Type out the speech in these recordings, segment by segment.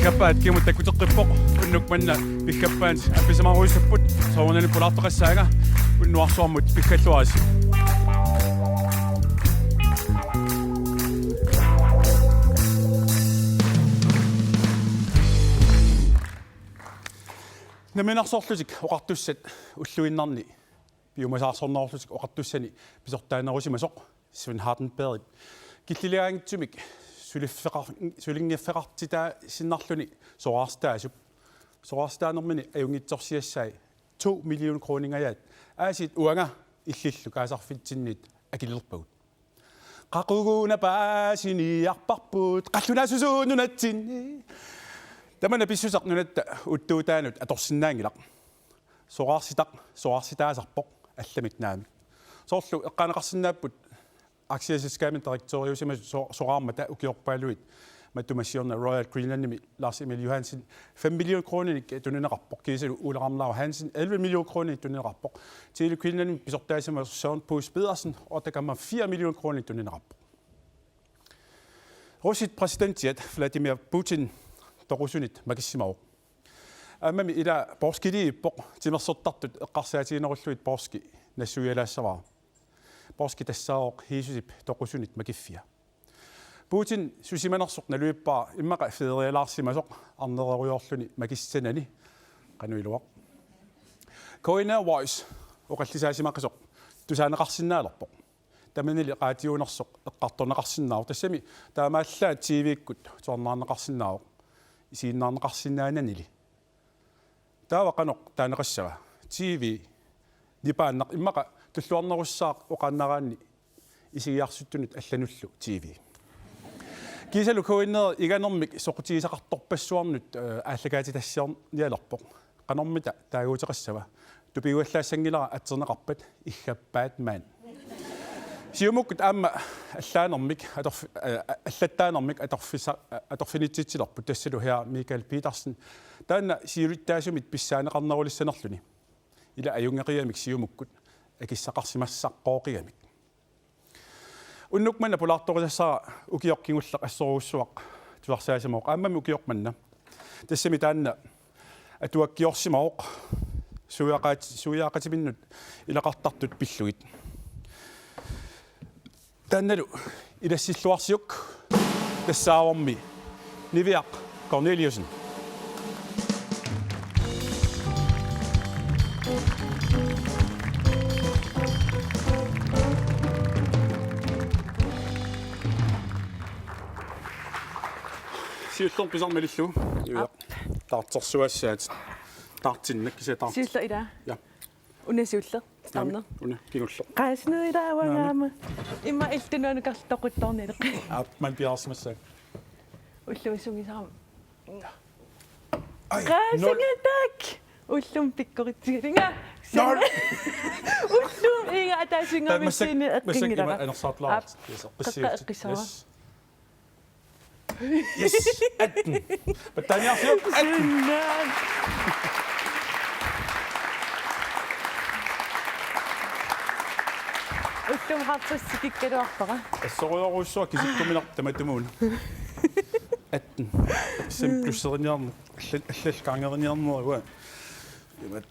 Piggappaat kimut takuteqippoq unnukmanna Piggappaat appisamaruissapput soornani pulaartoqarluni unnuarsuarmut pikkalluaasi Naminarsorlutik oqartussat ulluinnarni biomasaarsornerorlutik oqartussani pisortaanerusimasoq Sven Hardenberg killiliaangitsumik sulingiffeqartitaa sinnarluni soraarstaanermini ajungitsorsiassai 2 million kroningajaat aasit uanga illillu kaasarfitsinniit akillerpagut qaquguuna paasiniarparput qallunaasusuununatsinni tamana pissusaq nunatta uttuutaanut atorsinnaangilaq sorarsitaasarpoq allamik naami soorlu eqqaneqarsinnaapput aksiaselskabet direktoriusima soraarmata ukiorpaaluit matumassiorna Royal Greenlandimi Lars Emil Johansen 5 million kronenik tuneneqarpoq kiisalu uleqarnlaaru Hansen 11 million kronenik tuneneqarpoq tiilu Greenlandimi pisortaasima Søren Pous Pedersen otakamma 4 million kronenik tuneneqarpoq Russit præsidentiat Vladimir Putin torusunit makissimaruq ammami ila porskiliippoq timersortartut eqqarsaatiinerulluit porski nassuialaassavaa porski tassaaroq hiisusip toqusunit makiffia Putin susimanersoq naluippaa immaqa federialaarsimasoq arnereriorluni makissanani qanuiluaq Koina voice oqallisaasimaqisoq tusaaneqarsinnaalerpoq tamanili qaatiunersoq eqqartorneqarsinnaaru tassami taamaallaa TV-ikkut tuarnaarneqarsinnaaru isiinnaarneqarsinnaananili taawaqanoq taaneqassava TV nipaannaq immaqa tulluarnerussaaq oqaannaraanni isigiarsuttunut allanullu TV kiisalu koinner iganermik soqutiisaqartorpassuarnut aallakaatitassiarnialerpoq qanormita taaguuteqassava tupiguallaassangilera atserneqarpat iggappaat maan siumukkut aamma allaanermik allattaanermik atorfinitsitsilorput tassalu her Michael Petersen taanna siulittaasumit pissaaneqarnerulissanerluni ila ajungeqiamik siumukkut akissaqarsimassaqqooqigamik unnukmanna pulaartoqarluni ukioqqingullaq assoruussuaq tuarsaasimaoq aammami ukioqmanna tassami taanna atuakkiorsimaoq suiaqatiminnut ilaqartartut pillugit taannalu ilassilluarsiuk tassaavormi Niviaq Corneliusen siullor pisarmalillu iuaq taartorsuassaat taartinnak kisataart siulla ila ja unasiuller starner una kingullo qaasnu ila wangaama imma iltunuanukartoquttornileq man piarsmassaak ulluisumisaram qaasangatak ullum pikkoritigalinga ullum inga ataasingamissini eqqingilera anersaartlaar qissara Yes, atten. Bataniarsiuq atten. Ullum hartussikikkaluarpara. Assoruyorussuaq kisittuminar tamatumuun. Atten. Simplusseriniarmu allalkaangeriniarnerua. Imat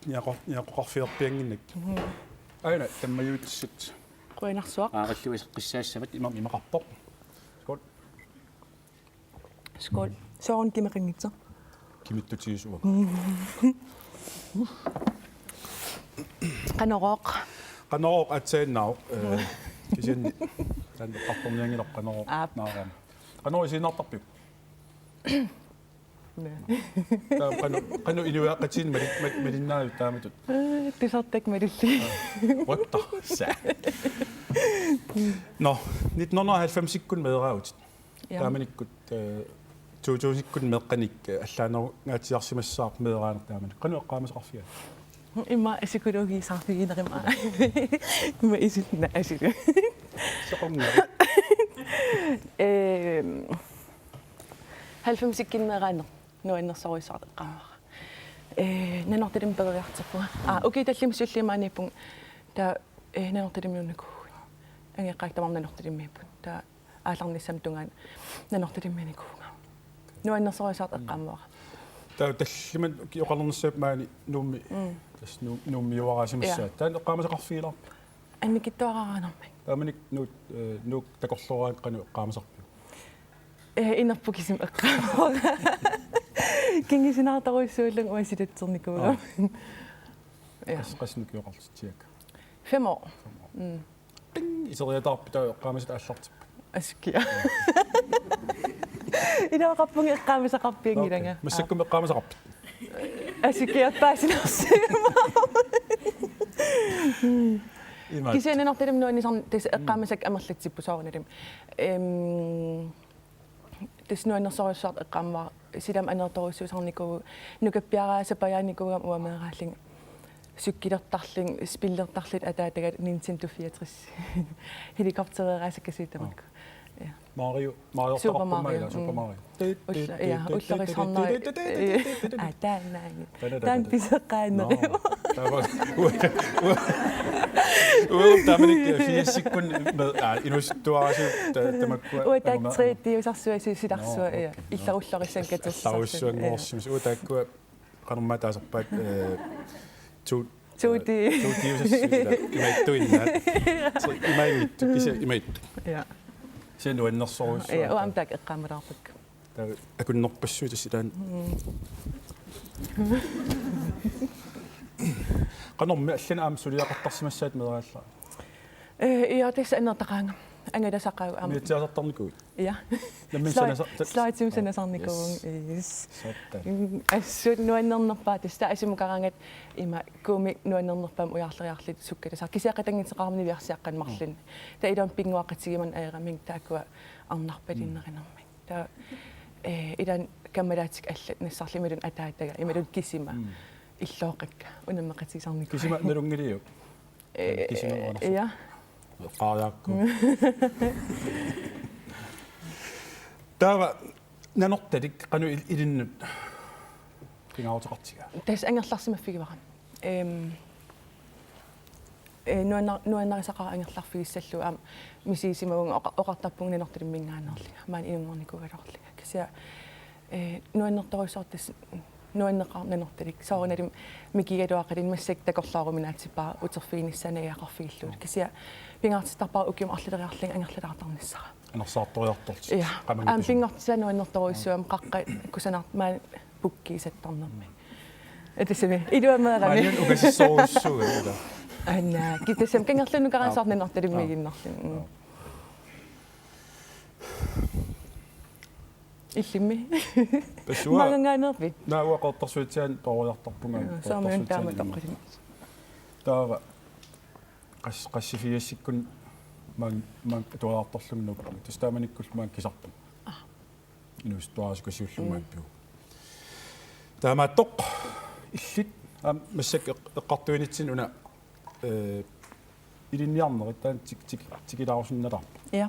niaqoqarfiorpianginnak. Aina tammayuutissut. Qoinarsuaq. Aqalluiseqqissaassavit imaqarpoq. Skål. Søren kimmeringitser. Kimittutisua. Qaneroq. Qaneroq atsaannau kisinni tanne qartorniangiloq qaneroq naaraam. Qaneroq isiinartarpik. Qanu inuaqatiin malinnaaju taamatut. Tisartak malilli. Watta saa. No, 1990 medraavut. Taamanikkut tuutuusikkun meqqanik allaanerungaatiarsimassaaq mederaanaq taamani qanu eqqaamaseqarfiga imma asikulugiisarfiginerima imma isilna asilu soqornga 90 meeraanner nuannersurisartoqarluni nanortalim pederiarterpua okay tallim sullimaanippun ta nanortalimnuunnaku angeqqaaktamarnanortalimmiippun ta aallarnissam tungaan nanortalimmanikuunga nuannersurisart eqqaamara таллиман киоқарлернссаап маани нуумми тас нууммиуараасимассаат таан эққаамасақарфигилар анникиттуарааранарми тааманик нук такорлурааққану эққаамасарпиу инерпу кисим эққаамара кингисинаарторуйссууллун уасилатсерникууга қаснук киоқарлтиак 5 år исериатаарпита эққаамасат ааллартип аскиа идаақарпунги эққаамисақарпиангилага массаккум эққаамасақарпит асикиаттаасинерсима кисианинартилим нуанисар тас эққаамасак амерлатсиппу соорналим тас нуаннерсориссаарт эққаамаа силам анерторуссуусарникуу нукаппиараасапаяаникуугам уамеерааллин суккилертарлин спиллертарлит атаатагат Nintendo 64 helikoptereeraasаккасиитамакку Mario Super Mario ja уллерисарнаа таан писеққаанери Dominic фиссиккун инустуарасу тамакку уатаактрит диусарсуаси силарсуа илларуллериссан катуссарсуангоорсимс утааккуа канарматаасерпаат туути имайттуиннаат имаймитту киса имайтту я сен нуаннерсоруссуа я уамтак эққаамалаарпак таа акуннерпассуи тассилаан канорми аллана аама сулиақартарсимассаат медераалла я тэс анертақаанга ангадасаққау аама миатсиасартарникуи я слайдсимсанасарникуун ис ассут нуаннернерпаа таста асимукарангат има куми нуаннернерпаам уяарлериарлит суккаласаа кисиақатангитеқармини виарсиаққан марлин та илон пингуақатсигиман аерамин таакуа арнарпалиннеринерми та илан каммалаатик аллат нассарлимилун атаатага ималун кисима иллооқакка унаммеқатисарнику кисима налунгилиу кисима я qaaryaakku taava nanortalik qanu ilinnut pingautaqartiga tas angerlarsimaffigivaram nuannarisaqara angerlarfigissallu am misiisimagun oqartarpung nanortilimmingaannerliga maan ilungornikugalorliga kisia nuannertoruissortas nuanneqar nanortalik soornalim mikigaluaqalin massak takorlaaruminaatipaa uterfiinissanaaqarfigilluut kisia pingaartistarpaa ukium arlileriarling angerlalartarnissara anersaartoriartorti ja am pingartisanuannertoruissuam qaqqa kusanaart maan pukkiisattarnermi etasami iluamaerami maan ukasissoruissuga ila anna kitasam kangerlunuqarasaarnanortalimmiginnarlin иллимми магангаанерпи науақортарсуитсаан торуярторпунга саамун таама тоққилим таава qassifiyassikun man tuaartorlunnup tastamanikkull maan kisarpun inustuaasikusiullumaappiu taamaattoq illit massak eqqartuinitsin una ilinniarnerit taan tikilaarusinnalarpa ja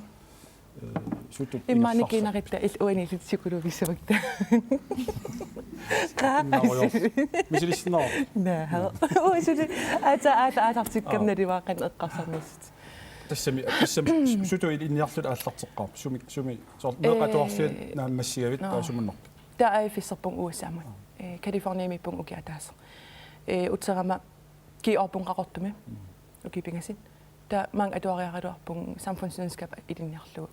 иммааникинаритта ил уанилит сикулувиссавакта мисилиснаа наа оисули атартиккамналивааққан эққарсарнисит тассами суту илинниарлут ааллартеққар суми меқатуарлиат нааммассигавит таасумуннарпи таа фиссерпун уусаамут калифорниамиппун укиатаас утерама киорпун қақортуми укипингасит та ман атуариараluarpung samfundsvidenskab ilinniarlugu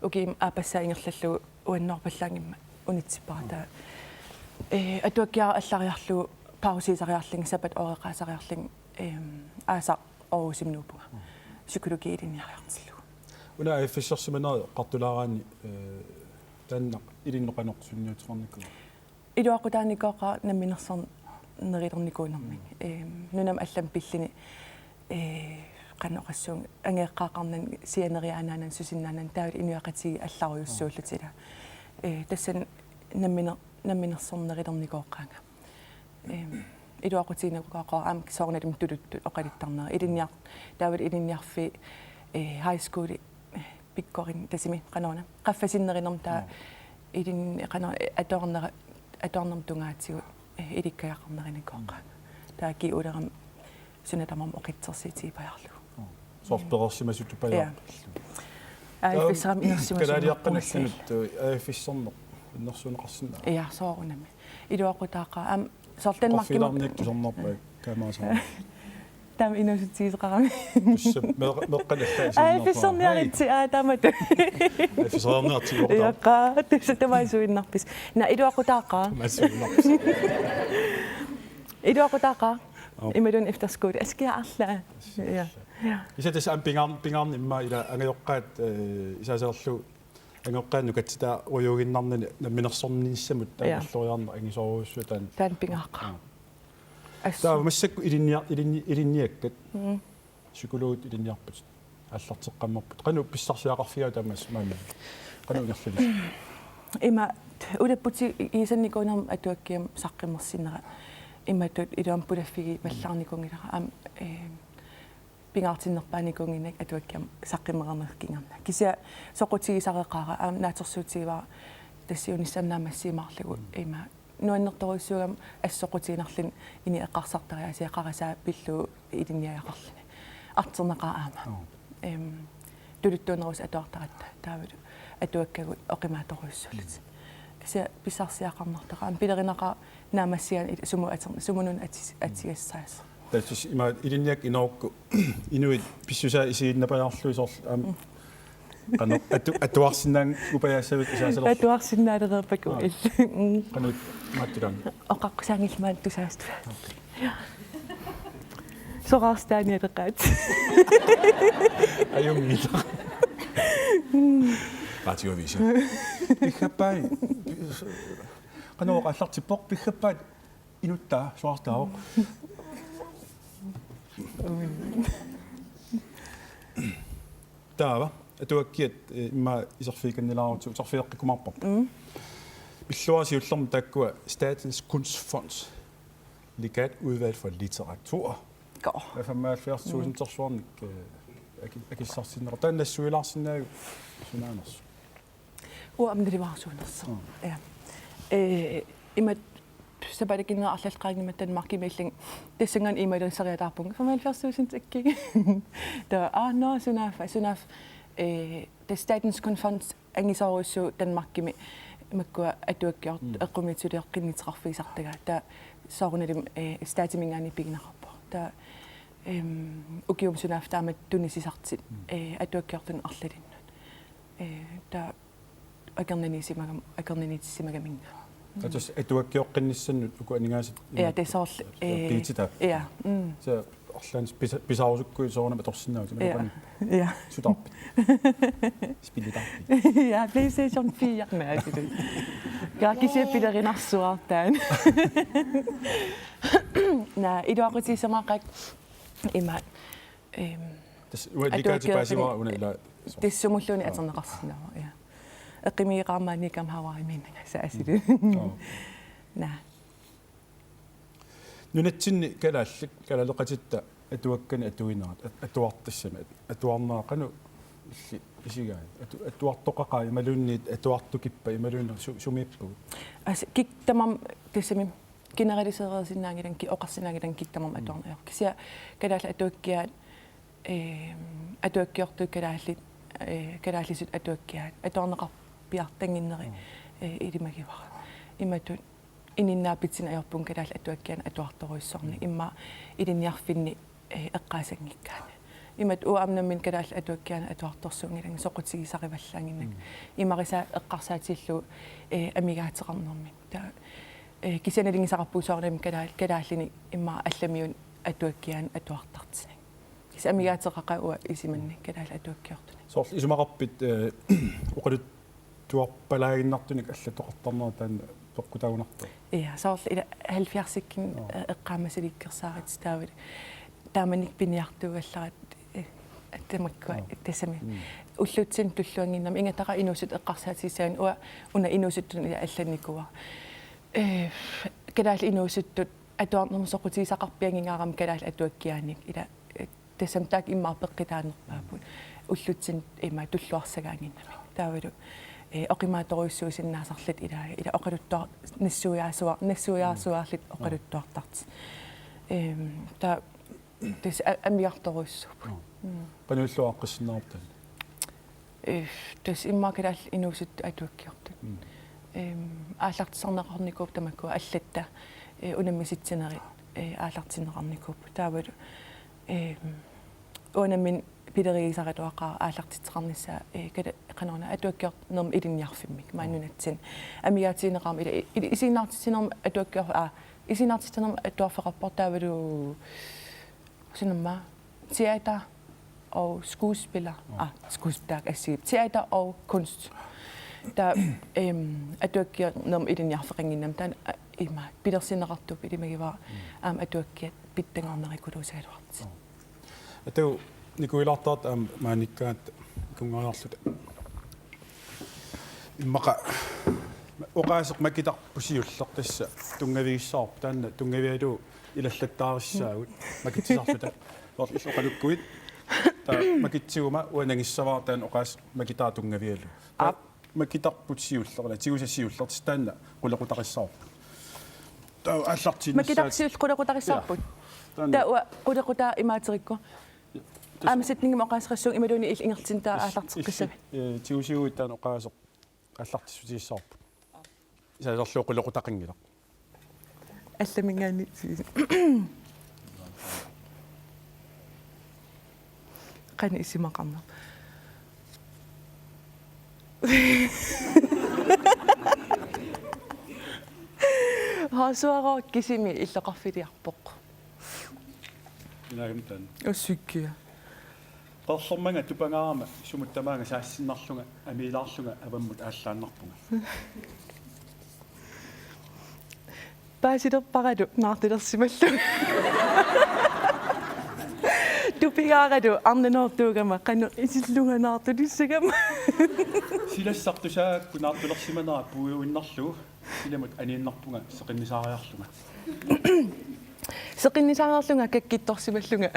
ukiim aapassaaingerlallugu uannorpallaangimma unitsipara ta atuakkiara allariarlugu pausiisariarling sapat oreqaasariarling aasa orusimnuupunga psykologi ilinniariartillugu una fissersimanaa qartulaaraani taannaq ilinnoqanorsunniuternikku iluaqutaanikoqa namminersarnerilernikunarmi nunam allam pillini qannoqassuung angeeqqaaqarnan sianeriaanaanan susinnaanan taavil inuaqatigi allaruйuссууллутила tassan namminersornerilernikooqqaanga iluaqutiinakuqaqaa am soornalim tuluttut oqalittarnera ilinniar taavil ilinniarfi high school pikkorin tasimi qanoona qaffasinnerinerm taa ilin qano atornerm tungaatigu ilikkajaqarnerinikooqqaanga taaki uleram sunatamam oqitsersiitiipajarlu sorperersимасутупаяа аифисрам инерсимасу калаалиаққанакканут аифиссорнеқ nuannersuneqarsinna ja soorunami iluaqutaaqa sor Danmark filarnik tusornerpa kaamaasa tam inusutiisqarami meqqalalla fissorniaritsi tamat fissornerti yaqa tussatamaisuinnarpis na iluaqutaaqa iluaqutaaqa imadun efterskole askiaarla ja isa tas pingarni imma ila angajoqqaat isaaserlu angoqqaannu katsita ujuginnarnani namminersornissamut taalloriarna angisoruussutan tan pingaaqqa taa massakku ilinniakkat psykologut ilinniarput аллартеққаммарпут қану писсарсиақарфиа тамас маами қану нерлалис има улаппути иисанникунерм атуаккиам саққиммерсинера иматут илуам пулаффиги маллаарникунгилара ам пингаартиннерпааникунгинак атуаккиам саққиммеқарнеркингерна кися соқутигисареққара ам наатерсуутигива тассиунissамнаамассимаарлугу има нуаннерторуйссугам ассоқутигинарлин ини эққарсартариа сиақарасаа пиллу илинниаяқарлини артернеқаа аама тулуттуунерус атуартаратта таавалу атуаккагут оqimaatoruissulut кися писсарсиақарнартаqa ам пилеринеqa наамассиан сумунун атсигассаас тасс има илинниак инорукку инуит писсуса исииннапаjaarluisor ам qanu atuarsinnaang upajaassavit isaasaloq atuarsinnaalereerpaku qanu maattulan oqaqqusangilmaat tusaastu soqarstaanialeqaat ajungila ratioviisi Piggappaat qanu oqallartippoq Piggappaat inuttaa soartaaroq taava atuakkiat imma iserfiikannilaarut utarfileqqikumarpoq illuasiullerm taakkua Statens Kunstfonds ligat udvalg for litteratur går afammaaffiartuusin tersuarnik akissarsinneqa taannassuilaarsinnaagu sunaaners uamnilivarsuunersa ja imat sabalikinner arlalqaagnimat Danmarkimilling tassangan imalerinsariataarpung 75.000 takki der no sunaaf det Statens Kunstfonds angisoruissu Danmarkimi makkua atuakkiart eqqumitsuliaqqinnitrarfiisartaga ta soorunalum staatimingaani piginarappo ta ukium sunaaf taamat tunisisartit atuakkiartun arlalinnut ta akerninissimagaminga tatus atuakkiоққинниссаннут уку анингаасит ja det soorl piitita ja så orlans pisaarusukku soornama torsinnaut ja ja sutarpit spillitarpit ja PlayStation 4 naasitut kaakisipilerinarsuartaan na iduaqutisamaqaq ima tas ualikaatipasimaa una ila tissumulluni aterneqarsinava ja eqqimiiqaarmaanikam hawariminnaga saasilu na nunatsinni kalaalleqatitta atuakkani atuinarat atuartassama atuarnaaqanu isigaa atuartoqaqaa imalunniit atuartukippa imalunner sumiippu as kiktamam tissami generalisereersinnaangilan ki oqarsinnaangilan kiktamam atuarneer kisia kalaalla atuakkiaat atuakkiortu kalaallisut atuakkiaat atuarneqarpiartanginneri ilimagivara imatut ininnaapitsin ajorpun kalaalla atuakkian atuartoruissorni imma ilinniarfinni eqqaasangikkaani imat uamnammin kalaalla atuakkian atuartorsuungilang soqutigisarivallaanginnak imarisa eqqarsaatillu amigaateqarnermi ta kisanalинgisараппусоорнами калааллини имма алламиун атуаккиан атуартартсини кис амигаатерқақауа исиманни калаал атуаккиортуни соор исумақарпит оқалут туарпалаагиннартуник аллатоқартарнера таан тоққутаагунарто иа соор ила 70-сиккин эққаамасиликкерсаарит таавит тааманик пиниартугалларат тамаккуа тассами уллутсин туллуангиннами ингатаqa инусут эққарсаатисаан уна инусуттун ила алланникуа калаал инуусуттут атуарнерм соқутигисақарпиангингаарам калаал атуаккиааник ила тассамтаак иммаапеққитаанерпаапут уллутсин има туллуарсагаангиннами таавалу oqimaatoruissuusinnaasarlit ila oqaluttua nassuyaarsуарлит oqaluttuartart ta tis amiartoruissuup qanuulluaqqissinnaartan tis imma kalaal inuusut atuakkiortut ааллартисарнеқарникууп тамаккуа аллатта унаммиситсинери ааллартинеқарникууп таавалу унаммин пилеригисаритуақаа ааллартитеқарнissaа кала қанорна атуаккиор нерм илинниарфиммик мааннунатсин амигаатинеқарми исиннаартитинерм атуаккиор исиннаартитинерм атуарфеқарпор таавалу синамма театер og skuespiller. Skuespiller kan sige. Teater og kunst. Der at du ikke når i den jafringen nem den i mig. Bitter sin ret op i det mig var at du ikke bitte gange når jeg kunne sige det. At det Nikolata man ikke kunne gøre det. Imaka oqaasuq makita pusiullertassa tungaviissaarp taanna tungavialu ilallataarissaavut makitsisarluta orlusoqalukkuit ta makitsuguma uanangissavaa taan oqaas makitaa tungavialu makitarputsiullerla tigusassiullertis taanna qulequtaqissaarp ta allartin makitarsiul qulequtaqissaarput ta qulequta imaaterikku aamisitningim oqaasqassuung imaluuni ingertintaa aallarteqqissavi tigusiuit taan oqaasoq аллартиссутиссаарпут исаалерлуоқулеқутақингила алламингаани қани исимақарна HOORSUAROOQ KISIMi иллеқарфилиарпоқ инаагамтан уссуккиа qorlormanga tupangaarama sumuttamaanga saassinnarlunga amiilaarlunga avammut ааllaannarpunga paasilerparatu naartulersimallu tupigaaratu arnanortuugama qannu isillunga naartulissagama silassartusaakku naartulersimanera puuiuinnarlugu silamut aniinnarpunga seqinnisaariarlunga seqinnisaariarlunga kakkittorsimallunga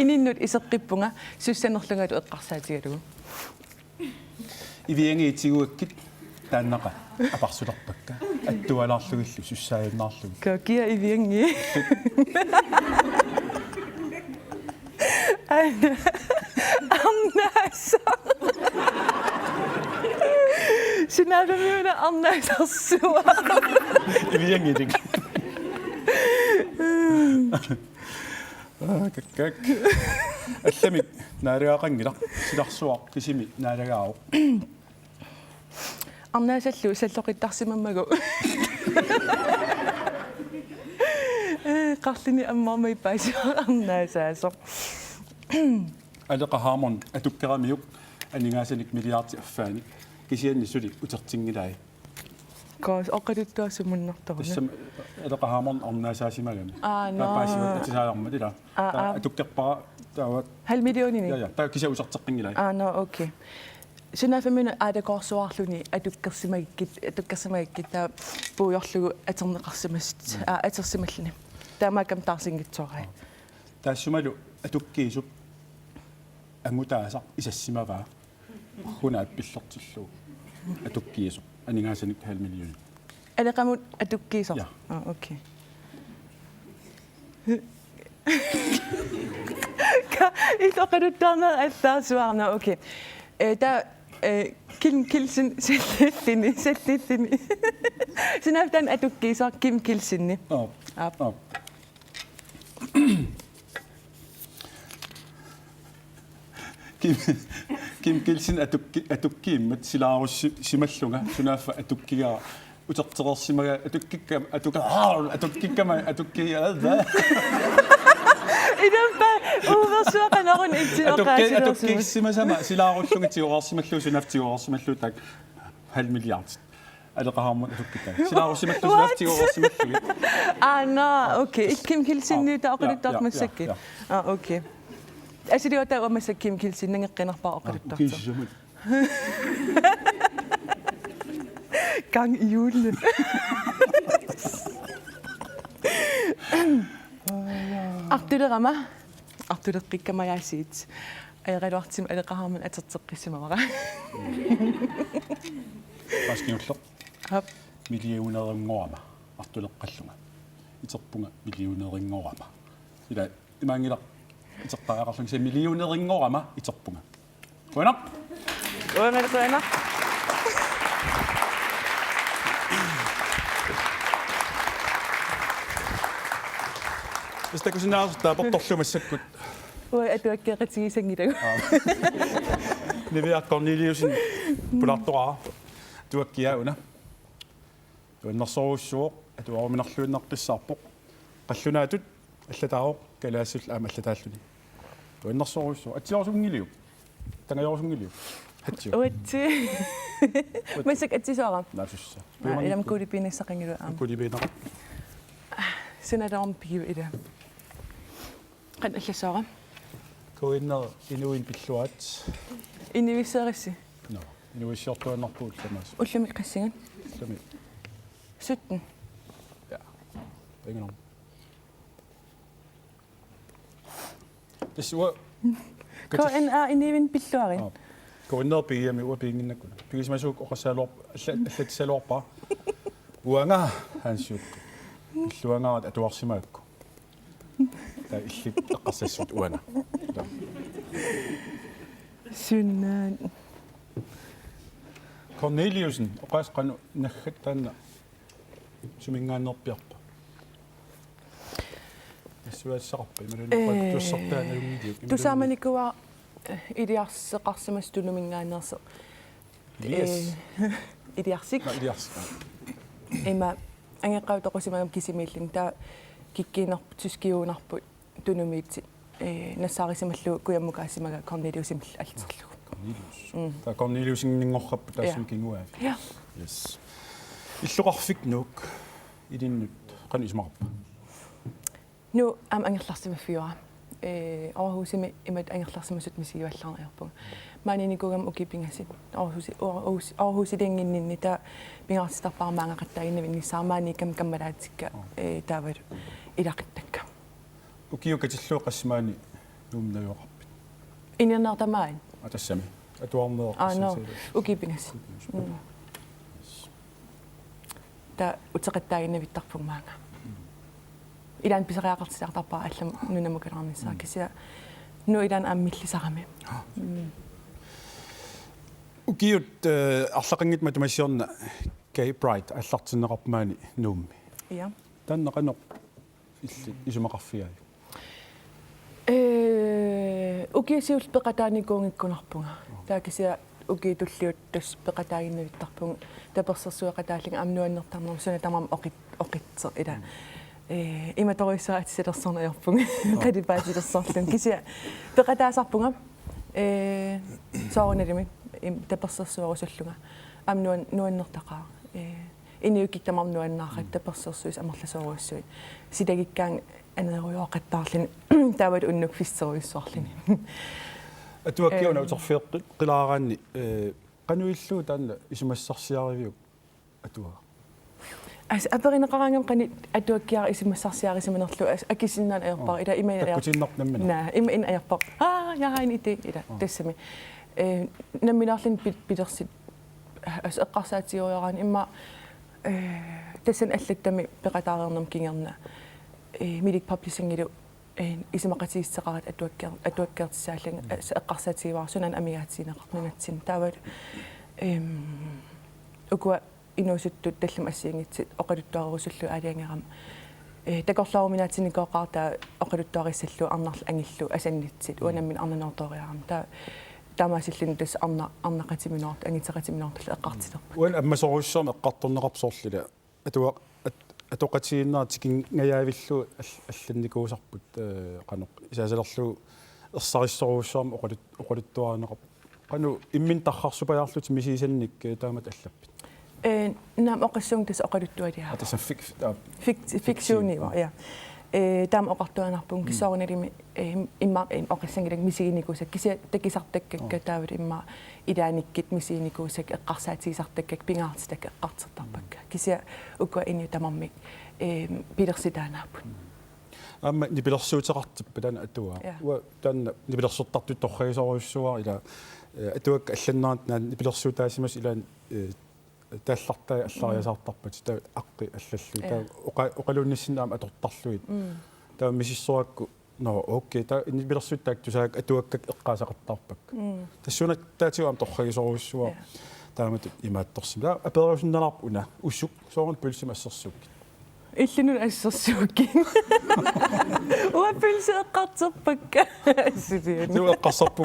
ininnut iseqqippunga sussanerlungalu eqqarsaatigalugu iviangiitiguakkit taannaqa aparsulerpakka attualaarlugillu sussaayinnаарlugu kakia iviangi ARNAASAQ sinaalamiuna ARNAASARsuaq iviangitik kakak алламик наалагаақангила силарсуақ кисими наалагаау арнаасаллу саллоқиттарсимаммагу қарлини аммармай паасиар арнаасаасоқ алеқа HAMMOND атуккерамиук анингаасаник миллиарти аффаани кисианни сули утертингилаи каас оқалуттуасумуннарторна тассам алеқа HAMMOND арнаасаасимагами паасиут атисааларма тила атуккерпара таават 5 миллионини я таа кися усартеққингилаи но окей сунафамина ALEQA атуккерсимагиккит таа пуйорлугу атернеқарсимассит атерсималлини таамаакам таарсингитсоорай таассумалу атуккиисуп ANGUTAASAQ исассимаваа хунаат пиллертиллуу атуккиисуп анингаасаник 5 миллион алеқамут атуккиисо окей илоқалуттаарнер аллаасуарна окей та KELSEN сэллиллини синафтан атуккиисо KELSENни KELSEN atukkiimmat silaarussimalluga sunaafa atukkigaa uterterersimaga atukkikkama atukkiaava idampa uversuaqanerun itsioqaasilersuga atukkissimasama silaarullungitiuqarsimallu sunaaftiuqarsimallu tak 5 milliard ALEQA HAMMOND atukkitaa silaarussimallu sunaaftiuqarsimallu no okay KELSENni taaqulittarmassakki okay asili ota uamassa KELSEN nangeqqinarpaa oqaluttarta gang i julen ARTULERAMA ARTULERQIKKAMAJAASIIT аераluartim ALEQA HAMMOND атерteqqissimavara паскиуллер миллионерингорама артулеққаллунга итерпунга миллионерингорама ила имаангила итертаақарлунг се миллионерингорама итерпунга куна Uangaluqana. Hvis der kunne sige noget, der er bare dårlig med sætkut. Atuakkeeratigisangitagu. Niviaq Corneliusin pulaartoqara tuakkiauna. Nuannersurussууq atuaruminarluunneqtissarpoq qallunaatut аллатаароq kalaasul aama allataalluni. Nuannersurussuu atiorusungiliu. Tangajorusungiliu. Hatsiu. Uatsi. Masak atsisoara. Naasussa. Ilam kuulipinissaqangilu aam. Kuulipinaq. Sinadarum piu ida. Qan allasoara. Kuinner inuin pilluat. Inivisserissi. No. Inuissiortuannarpuut lamas. Ullumi qassingan. Lami. 17. Ja. Ingen om. Det var Ko en er inivin pilluari. Kuinner piami uapinginnakuna. Pigismasuk oqasaalor allatsalorpa. Uanga Hans Jukku. Pilluangarat atuarsimaakku. Ta illit eqqarsassut uana. Sunnaan. Corneliusen oqasqanu naggattaanna sumingaannerpiarpa. Assuassaqarpa imalunu tussartaana lumidiuk. Tusaamanikua idiarseqarsimas tulumingaannerse. Idiarsik. Idiarsik. Ima angeqqautoqusimagam kisimiillin taa kikkiinarpu tuskiuunarpu tunumiitsi нассаарисималлу куяммукаассимага Корнелиусимл алтерлугу. Cornelius. Та Corneliusingingorrappu таассум кингуаа. Ja. Yes. Иллуqarfik nuuk idinnut qanismarpa. Nu am angerlarsimafiura. Aarhusimi imat angerlarsimasut misiuallarnerpung. Maaninigugam ukipingasi. Aarhusilinginninni ta pingaarsitarpaarmaangaqattainna vinnissaarmaani kammalaatikka taavat ilaqittakka. Ukiukatilluuqassimaani nuumnajuaqarpit. Innernaartamain. Atassami. Atuarneeq. No. Ukipingasi. Ta utseqattainna vittarpugmaanga. Ilan pisariaqartisaartarpaa allam nunamukalarnissaa kisia nu ilan ammillisarami. Ukiut арлақангит матумассиорна Gay Pride аллартиннеқарпаани nuummi. Ja. Tanneqanoq illi isumaqarfiai. Ukiasiul peqataanikuungikkunarpunga. Taakisia ukitulliut tas peqataaginnavittarpunga tapersersuaqataallinga amnuannertarnam sunatamam oqitser ila. Imatoruissaatisillersornerpunga qadipaatilersorlun kisia peqataasarpunga soorunalimi tapersersuarusullunga amnuan nuannertaqaa iniukittamar nuannaaqat tapersersuis amerlasoruissuit sitagikkaan anerujoqattaarlini taawat unnuk fisseruissorluni Atuakkiuna uterfiiqqit qilaaraanni qanuilluu taanna isumassarsiariviuk atua. Aperineqarangam qani atuakkiar isimassarsiarisimanerlu akissinnaan aerpar ila imaya Takkutinnernammina. naa ima in aerpar yahain iti ila tassami namminarlin pilersit eqqarsaatiorioraan imma tassan allattami peqataarernam kingerna milik publishingilu isimaqatiisseqarat atuakkeertissaallang eqqarsaatiivaarusunan amigaatiineqarnunatsin taawat ukua inuusuttut tallam assiingitsit oqaluttuarusullu aaliangeram takorlaruminaatsinikoqaarta oqaluttuarissallu arnarl angillu asannitsit uanammin arnanortoriaram ta taamaasillun tas arnaqatiminort angiteqatiminort eqqartilerpa Uan ammasoruissorm eqqartorneqarpsoorlila atua atoqatiinnaatikin ngajaavillu allannikuusarput qanoq isaasalerlu ersarissoruissorm oqaluttuarneqarp qanu immin tarrarsupajaarlut misiisannik taamat allappit Nam oqassuung tas oqaluttualiaa. Atassa Fiksuuniwa ja. Tam oqartuanarpung kisoornalimi imma oqassangilak misiinikuusak kisia takisartakkakka taavut imma ilaanikkit misiinikuusak eqqarsaatiisartakkak pingaartitak eqqartertarpakka kisia ukua inni tamarmik pilersitaanaaput. Amma nipilersuuteqartippa tana atua. Wa tana nipilersortartut torriisoruissuar ila atuak allannaat naan nipilersuutaasimas ilaan тааллартай аллариасаартарпат таа аққи аллаллу таа оқалунниссинаама аторторлуит таа мисиссуакку No okay, ta Nipilersortoqarluni atuakkak eqqaasaqartarpak. Tassuna taatiuam torragisorussua taamat imaattorsim. Ta aperusinnalarpu una ussuk soorun pulsim assersuuk. Illunun assersuukki. Ua pulsi eqqarterpakka. Assitiani. Tu eqqarsarpu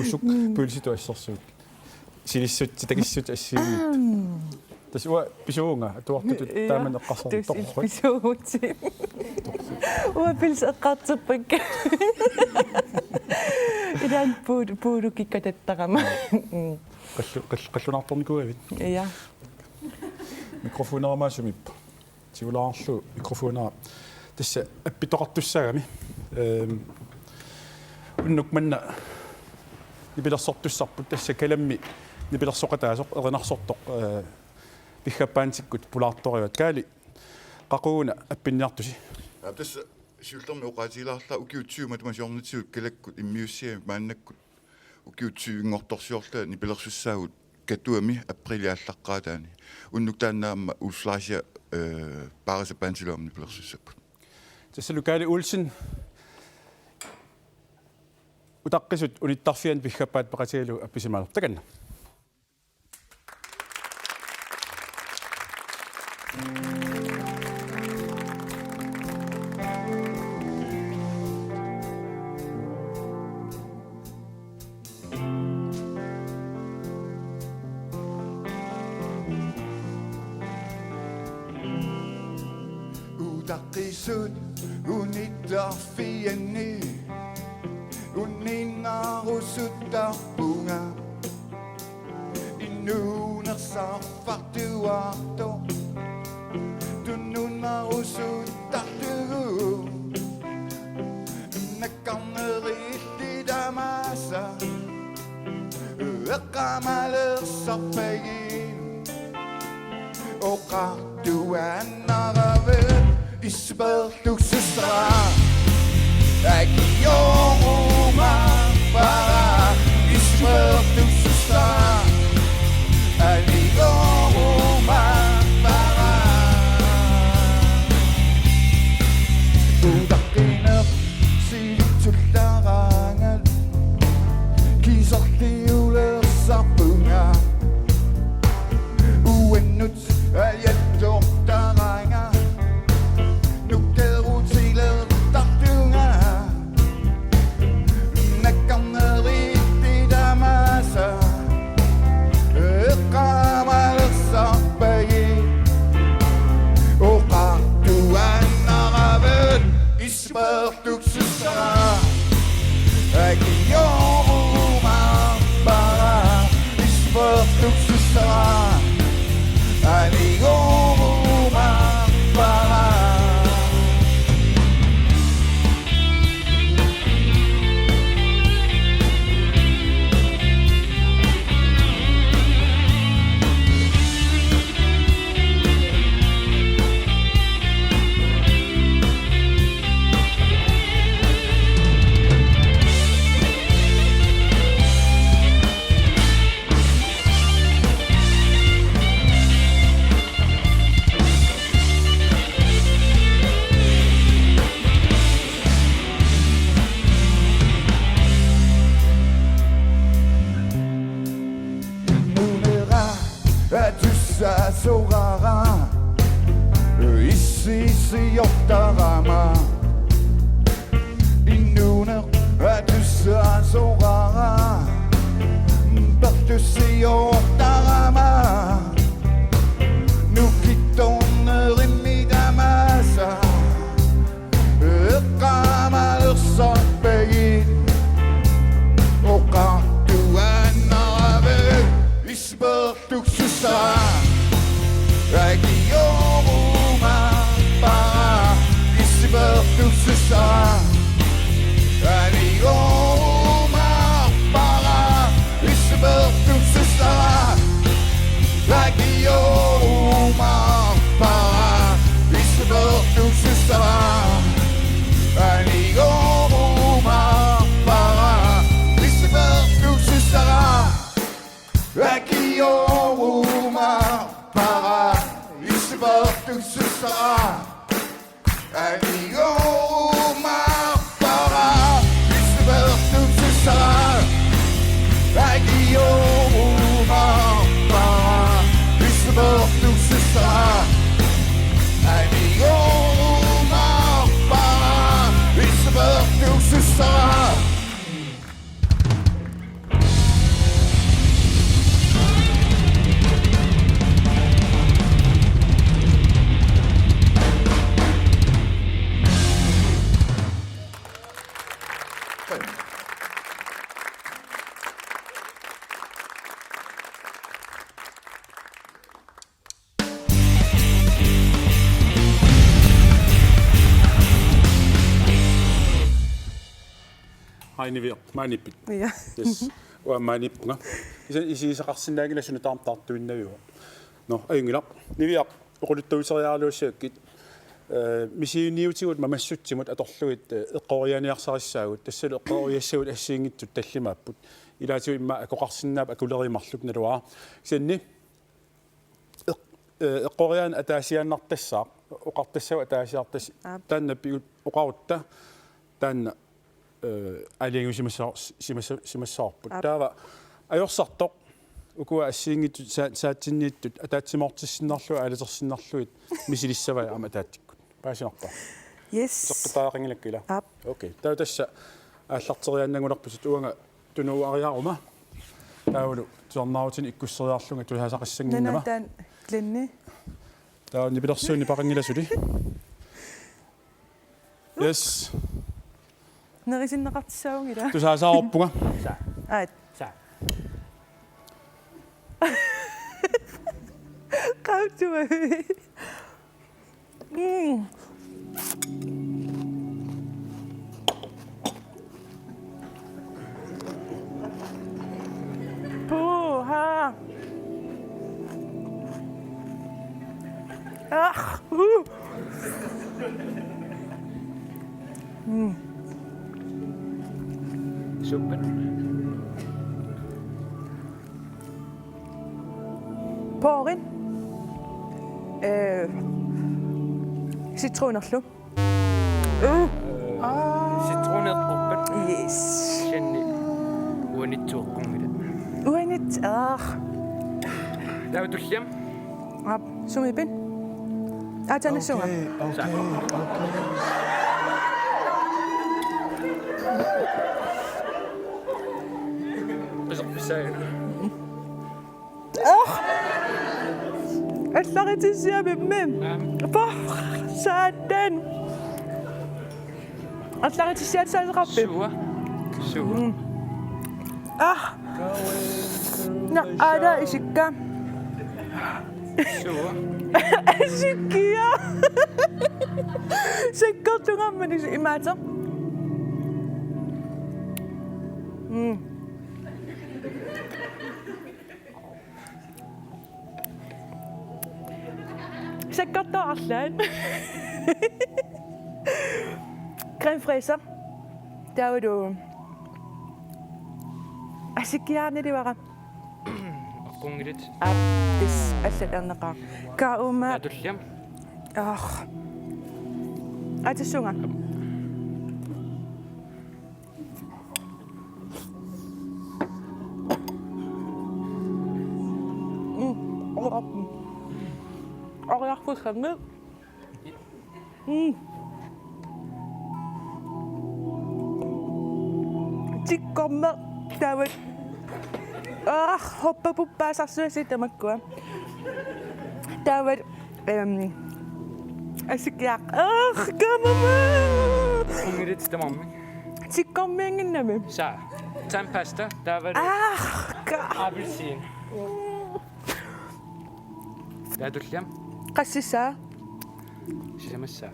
ussuk pulsitu assersuuk. Silissut takissut assiimi. Tasua pisuunga atuartut taaman eqqarsartorra. Pisuugutin. Ua pulsi eqqarterpakka. Idan puudu kikkatettaqama. Qallunartornikuavit. Ja. Mikrofoneramaasumippa. Sivulaarlu mikrofonera. Tassa appitoqartussagami. Unnuk manna Nipilersortussarput tassa kalammi Nipilersoqataasoq erinarsortoq Piggappaantikkut pulaartoriuat kaali qaquuna appinniartusi. Tassa siullermi oqaatilaarla ukiutsiuma tamasiornitiut kalakkut immiussiami maannakkut ukiutsiingortorsiorla Nipilersussaagut katuami apriliaallaqqaataani unnuk taannaamma ullaasia paarisapaantiluam Nipilersussapput. Tassa lukaali ulsin utaqqisut unittarfian Piggappaat paqatialu appisimaalo takanna. Utaqqisut unittarfianni unninnaarusuttarpunga innuunersarfartuarto tunnunarusuttarlugu nakkarnerillitamasa eqqamalersarpagin oqartuannaravit ispertuksusra Akioruma para ispertuksusra Alioruma para Udaqqinep silitsullarangat Kisarliulersarpunga Uennut ajattortaranga Nukterutilertartunga Nakkarneritidamasa eqqamalersarpagin oqartuannaravut ispertuksusra akioruma para ispertuksusra alioruma para Sorara isisiortarama innuner atussa sorara partusiortarama nukittornerimidamasa eqqamalersarpagin oqartuannaravut ispertuksusra Akioruma para ispertuksusra Alioruma para ispertuksusra Akioruma para ispertuksusra Alioruma para ispertuksusra Akioruma para ispertuksusra Alioruma hainiviq maanippit. Ja. Yes. Uammaanippunga. Isiisaqarsinnaagila taartuinnaviuq. No, ayungilaq. Niviaq uquluttuiseriaaluussiakkit misiuniutigut mamassutsimut atorlugit eqqorianiarsarissaagut tassalu eqqoriassagut assiingittut tallimaapput ilaatigu imma akoqarsinnaap akulerimarluk naluaa kisanni eqqoriaan ataasiaannartassaaq oqartassagu ataasiartas taanna pigut oqarutta taanna aliangusimassaarput taava ajorsartoq ukua assiingittut saatsinniittut ataatsimortissinnarlu aalitersinnarluit misilissavai ama taattikkut paasinerpa Yes. seqqitaaqingilakkila okay taa tassa aallarteriaannangularpusut uanga tunuariaruma taulu tuarnaarutin ikkusseriarlunga tuhaasaqissanginnama Nunaatan glenni. taa nipilersuunni parangilasuli yes Nerisinneqartissaagungila. tusaasaarpunga Aat. Qauttua. Puha. Super. Poorin. Citronerlu. Citroneqqorpat. Yes. Shanni uanittuuqqungila. Uanit. Tautulliam. Ap sumipin. Atanassunga. Qisarpissaayana. Aallakaatitsivimmi. Saatan. Aallakaatitsivimmiittoralugu. Suwa. Ada isikka. Suwa. Isikkia. Seqqartungammani imaata. Seqqartaarlaan. Crème fraise. Taawadu. Asikkiaarniliwara. Aqungilit. This assalerneqa. Kauma. Tautulliam. Atassunga. Oriarfussanne. Tikkomma taawat. Hoppa puppaasarsuasitamakkua. Taawat asikkiaq. Kamama. Aqungilit tamammi. Tikkommianginnami. Saa. Tandpasta. Taavadu. Appelsin. Tautulliam. Qassissaa. Sisamassaa.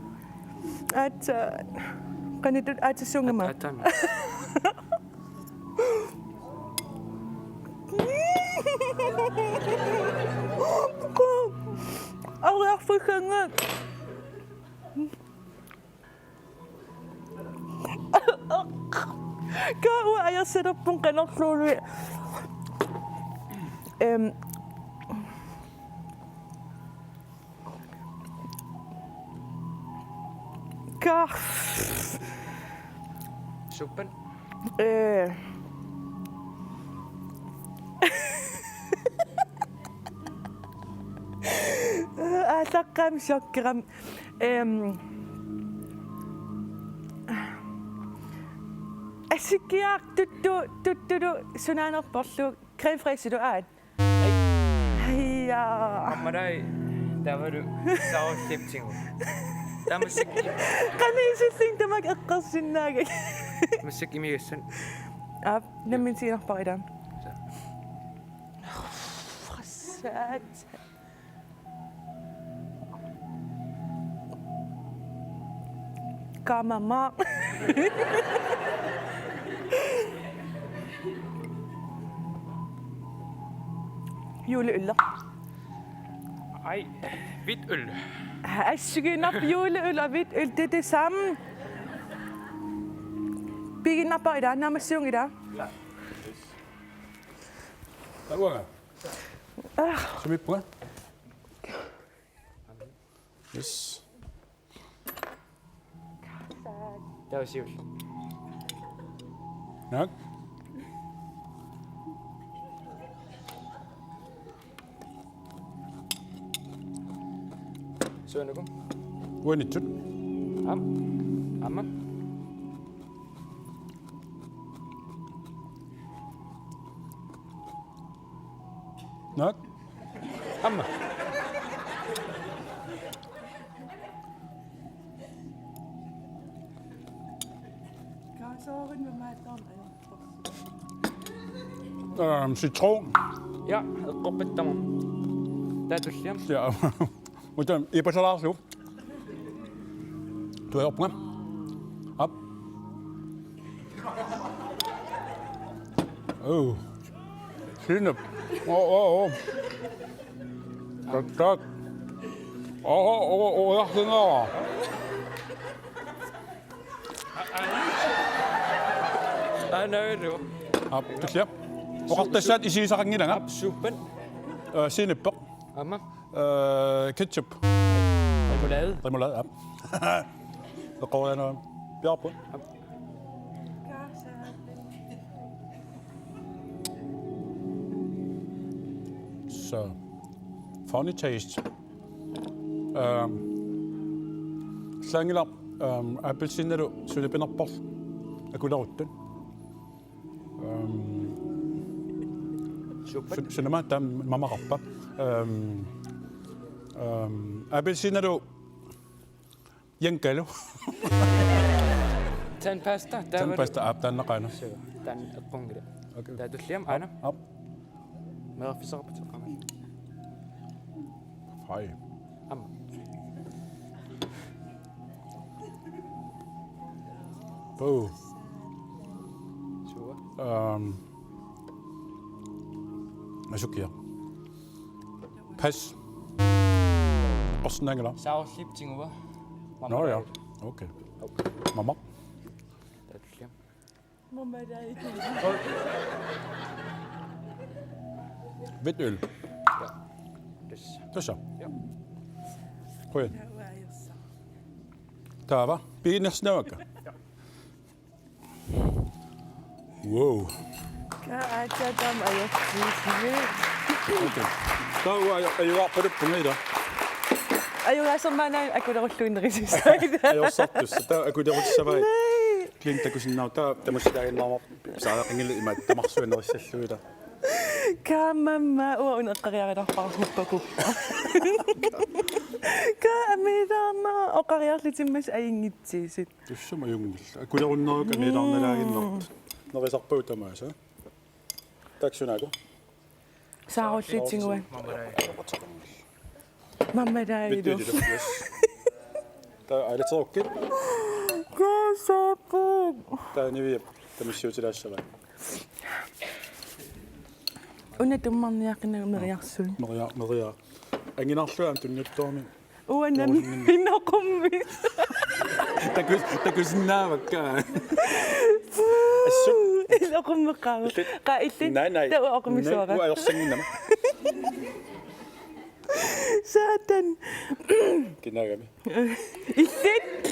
Qanitut aatassuungama. Atama. Oriarfussanne. Kaua ajarsinerpun qanerluului. Super. Aataqqaam sokkiram. Asikkiaq tuttulu sunaanerporlu crème fraise du aat. Hayya. Ammarai. Taavadu. Saussiptingu. Tamasik. Qaniisilling tamak eqqarsinnaagak. Masik imigassan. Namminsiinerparidam. Qassaat. Kamama. juleøl. Ej, hvidt øl. Asken op juleøl og hvidt øl, det er det samme. Biggen op i dag, når man synger i dag. Der var så vi på. Yes. Det var sjovt. Nok. Sunilluunniit. Uanitut. Amma. Nok. Amma. Citron. Ja, eqqartuisarluni. Taatulliam. Ja. Mutta eipä se laasu. Tuo opna. Op. Oh. Sinne. Oh. Tak. Lähtenaa. Anairu. Op, tuksia. Oqartasaat isiisaqangilanga. Suppen. Sineppa. Amma. Ketchup. Remoulade. Remoulade, ja. Så går jeg noget bjerg på. Så funny taste. Slangilla appelsineru sulipinerpar akularuttun. Suppen. Sinema tam mamarappa. Appelsineru yankalu. Tandpasta. Tandpasta aptannaqana. Tan eqqungila. Taatulliam ana. Op. Meerfisarput. Hej. Amma. Boo. Sure. Masukia. Pas. Osnangela. Sauersliptinguva. Nå ja. Okay. Mamma. Taatulliam. Mamma dig. Hvidt øl. Ja. Yes. Det er så. Ja. Prøv igen. Der var benene snøkke. Wow. Kaatadam ayaktivi. Okay. Der var jeg var på det punkt i dag. Ayo asomana akularullunnerisissa. Jeg satt så der kunne det også være. Klint der kunne nå der måske der en så der ingen i mig der må så noget så så der. Kamama uneqqariarilorparuppakupa. Kaamidana oqariarlitimmas ayingitsiisit. Det er så meget jungt. Jeg kunne rundt nok med der der ind når vi så på der med så. Tak skal du have. Saarullitingua. Mamma. Mamma daidu. Der er det så okay. Kasapu. Der er nivi der må se til der så. Unatummarniaqina meriarsun. Maria. Ingen afslører du nyt dårlig. Uanami hinoqummi. Der kunne sådan nærmere. Iloqummeqaava. Qaillit. Nej. Der var oqmisuara. Nu er jeg singen. Satan. Ginagami. Illit.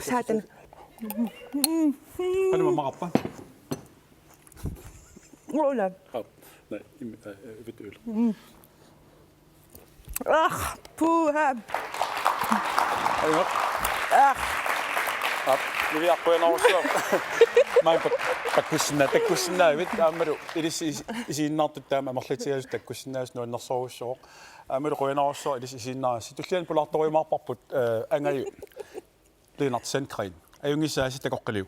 Satan. Han var marappa. Ulla. Nej, ved øl. Puha. Nu vil jeg prøve en oversøg. Mig på kusina, ved du, det er sin nat der med markedsføres der kusina når når så. Men prøve en oversøg, det er sin nat. Du skal på lade drømme op på engang. Det er nat sendkring. Jeg ynges sig det går liv.